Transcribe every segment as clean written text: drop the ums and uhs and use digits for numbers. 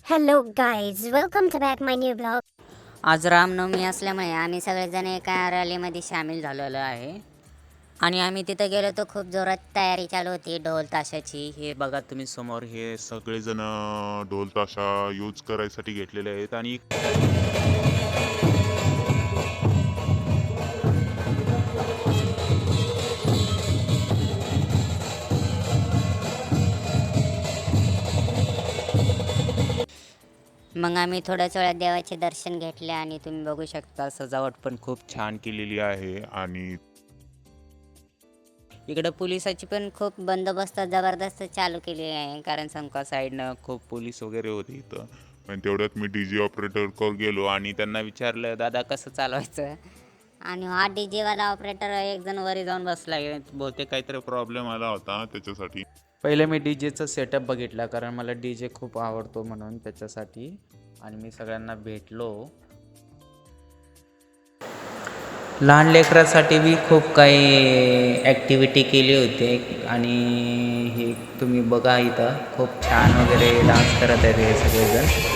Hello guys, welcome to back my new blog. आज रामनवमी असल्यामुळे आम्ही सगळेजण एका रॅलीमध्ये सामील झालेलो आहे आणि आम्ही तिथे गेलो तर खूप जोरात तयारी चालू होती ढोल ताशाची. हे बघा तुम्ही समोर हे सगळेजण ढोल ताशा यूज करायसाठी घेतलेले आहेत आणि मग आम्ही थोड्याच वेळात देवाचे दर्शन घेतले आणि तुम्ही बघू शकता सजावट पण खूप छान केलेली आहे. आणि इकडे पोलिसाची पण खूप बंदोबस्त जबरदस्त चालू केली आहे, कारण समका साईडनं खूप पोलीस वगैरे होते इथं. पण तेवढ्यात मी डीजे ऑपरेटरकडे गेलो आणि त्यांना विचारलं, दादा कसं चालवायचं. आणि हा डीजे वाला ऑपरेटर एक जण वरी जाऊन बसला आहे. बहुतेक काहीतरी प्रॉब्लेम आला होता त्याच्यासाठी. पहिले मी डीजेचं सेटअप बघितला, कारण मला डीजे खूप आवडतो म्हणून त्याच्यासाठी. आणि मी सगळ्यांना भेटलो. लहान लेकरासाठी बी खूप काही ॲक्टिव्हिटी केली होती आणि हे तुम्ही बघा इथं खूप छान वगैरे डान्स करत आहेत हे सगळेजण.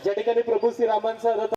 ज्या ठिकाणी प्रभू श्रीरामांचा रथ